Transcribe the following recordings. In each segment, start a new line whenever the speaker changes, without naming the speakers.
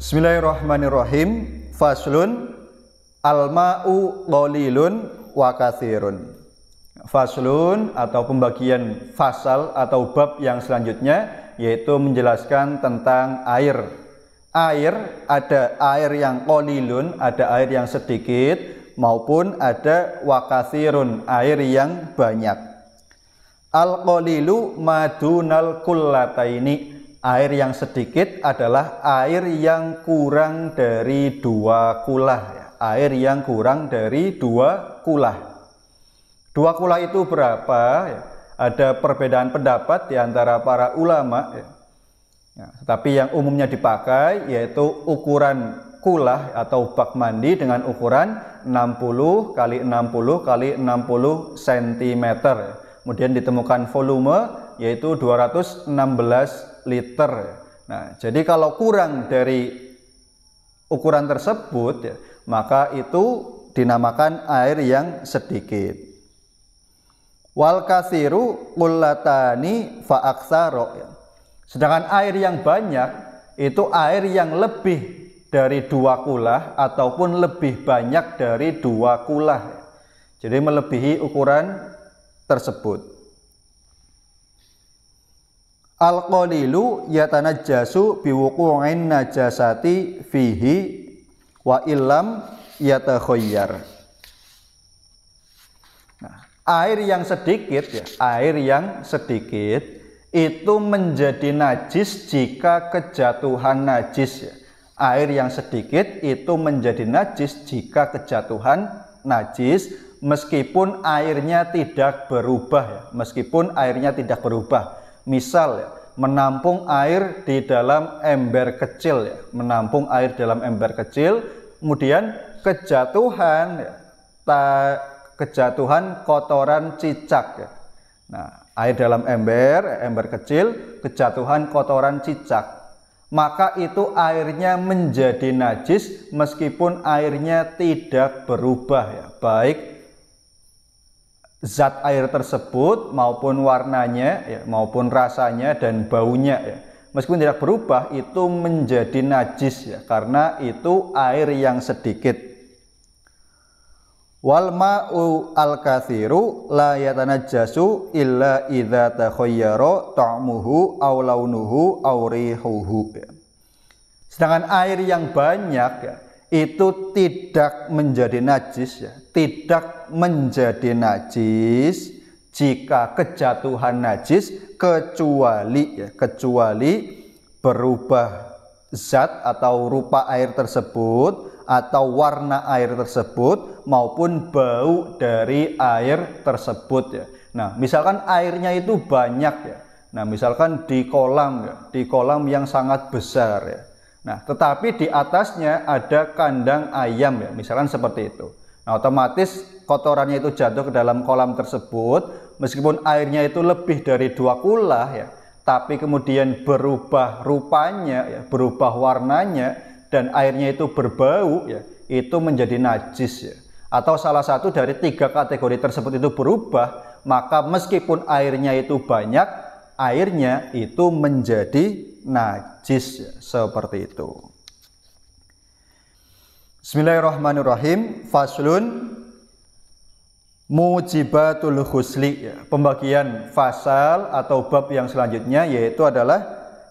Bismillahirrahmanirrahim. Faslun al-ma'u qalilun wa katsirun. Faslun atau pembagian fasal atau bab yang selanjutnya yaitu menjelaskan tentang air. Air, ada air yang qalilun, ada air yang sedikit, maupun ada wa katsirun, air yang banyak. Al-qalilu madunal kullataini. Air yang sedikit adalah air yang kurang dari 2 kulah ya. Air yang kurang dari 2 kulah. 2 kulah itu berapa ya? Ada perbedaan pendapat di antara para ulama ya. Ya, tapi yang umumnya dipakai yaitu ukuran kulah atau bak mandi dengan ukuran 60 x 60 x 60 cm ya. Kemudian ditemukan volume yaitu 216 liter. Nah, jadi kalau kurang dari ukuran tersebut ya, maka itu dinamakan air yang sedikit. Wal katsiru qullatani fa aktsara ya. Sedangkan air yang banyak itu air yang lebih dari 2 kulah ataupun lebih banyak dari 2 kulah ya. Jadi melebihi ukuran tersebut. Al-qalilu yatanajjasu biwuqu'in najasati fihi wa illam yatakhayyar. Nah, air yang sedikit ya, air yang sedikit itu menjadi najis jika kejatuhan najis ya. Air yang sedikit itu menjadi najis jika kejatuhan najis meskipun airnya tidak berubah ya, meskipun airnya tidak berubah. Misal ya, menampung air di dalam ember kecil ya, menampung air dalam ember kecil, kemudian kejatuhan ya, kejatuhan kotoran cicak ya. Nah, air dalam ember kecil, kejatuhan kotoran cicak. Maka itu airnya menjadi najis meskipun airnya tidak berubah ya, baik zat air tersebut maupun warnanya ya, maupun rasanya dan baunya ya. Meskipun tidak berubah itu menjadi najis ya, karena itu air yang sedikit. Wal ma'u al-katsiru la yatanajjasu illa idza takhayyara ta'muhu aw launuhu aw rihuhu. Sedangkan air yang banyak ya, itu tidak menjadi najis ya, tidak menjadi najis jika kejatuhan najis kecuali berubah zat atau rupa air tersebut atau warna air tersebut maupun bau dari air tersebut ya. Nah, misalkan airnya itu banyak ya. Nah, misalkan di kolam ya, di kolam yang sangat besar ya. Nah, tetapi di atasnya ada kandang ayam ya, misalkan seperti itu. Nah, otomatis kotorannya itu jatuh ke dalam kolam tersebut, meskipun airnya itu lebih dari 2 kulah ya, tapi kemudian berubah rupanya ya, berubah warnanya dan airnya itu berbau ya, itu menjadi najis ya. Atau salah satu dari 3 kategori tersebut itu berubah, maka meskipun airnya itu banyak, airnya itu menjadi najis ya, seperti itu. Bismillahirrahmanirrahim. Faslun mujibatul ghusli ya. Pembagian fasal atau bab yang selanjutnya yaitu adalah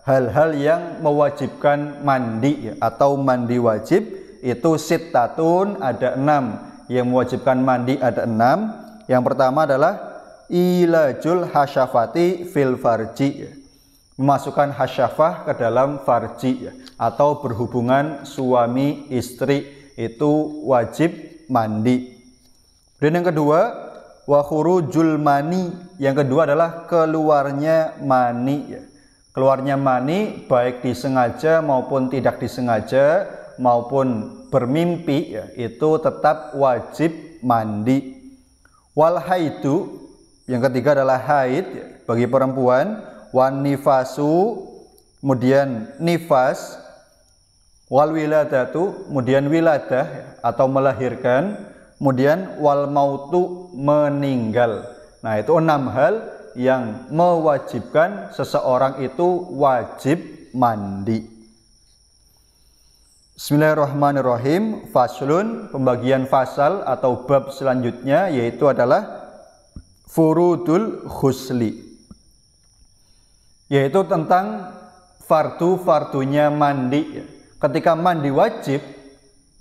hal-hal yang mewajibkan mandi ya, atau mandi wajib itu sittatun, ada 6. Yang mewajibkan mandi ada 6. Yang pertama adalah ilajul hasyafati fil farji ya. Memasukkan hasyafah ke dalam farji ya, atau berhubungan suami istri itu wajib mandi. Dan yang kedua wa khurujul mani, yang kedua adalah keluarnya mani ya. Keluarnya mani baik disengaja maupun tidak disengaja maupun bermimpi ya, itu tetap wajib mandi. Wal haidu, yang ketiga adalah haid ya, bagi perempuan. Wan nifasu, kemudian nifas. Wal wiladatu, kemudian wiladah ya, atau melahirkan. Kemudian wal mautu, meninggal. Nah, itu 6 hal yang mewajibkan seseorang itu wajib mandi. Bismillahirrahmanirrahim. Faslun, pembagian fasal atau bab selanjutnya yaitu adalah furudul ghusli, yaitu tentang fardu-fardunya mandi. Ketika mandi wajib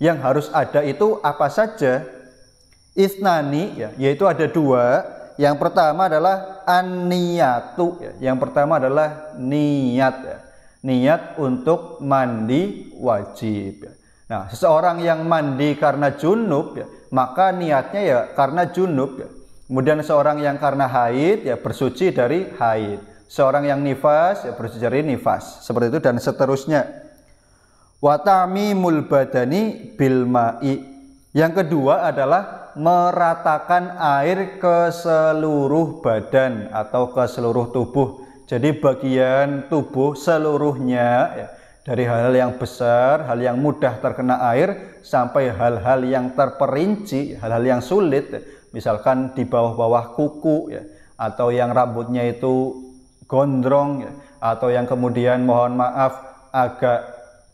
yang harus ada itu apa saja? Isnani, yaitu ada dua. Yang pertama adalah an-niyatu, yang pertama adalah niat, niat untuk mandi wajib. Nah, seseorang yang mandi karena junub, maka niatnya ya karena junub. Kemudian seorang yang karena haid, ya bersuci dari haid. Seorang yang nifas, ya bersuci dari nifas. Seperti itu dan seterusnya. Wa ta'mimul badani bil ma'i. Yang kedua adalah meratakan air ke seluruh badan atau ke seluruh tubuh. Jadi bagian tubuh seluruhnya, ya, dari hal-hal yang besar, hal yang mudah terkena air, sampai hal-hal yang terperinci, hal-hal yang sulit, ya. Misalkan di bawah-bawah kuku, ya, atau yang rambutnya itu gondrong, ya, atau yang kemudian mohon maaf agak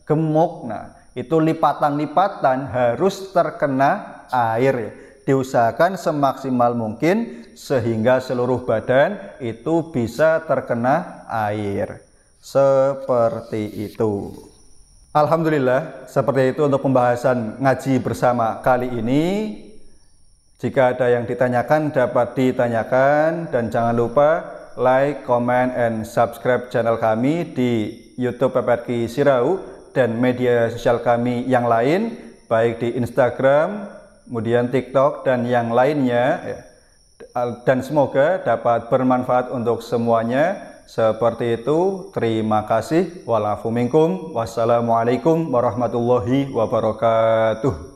gemuk. Nah, itu lipatan-lipatan harus terkena air, ya. Diusahakan semaksimal mungkin sehingga seluruh badan itu bisa terkena air. Seperti itu. Alhamdulillah, seperti itu untuk pembahasan ngaji bersama kali ini. Jika ada yang ditanyakan dapat ditanyakan, dan jangan lupa like, comment, and subscribe channel kami di YouTube PPRQ Sirau dan media sosial kami yang lain, baik di Instagram, kemudian TikTok dan yang lainnya, ya. Dan semoga dapat bermanfaat untuk semuanya. Seperti itu, terima kasih. Walafu minkum. Wassalamualaikum warahmatullahi wabarakatuh.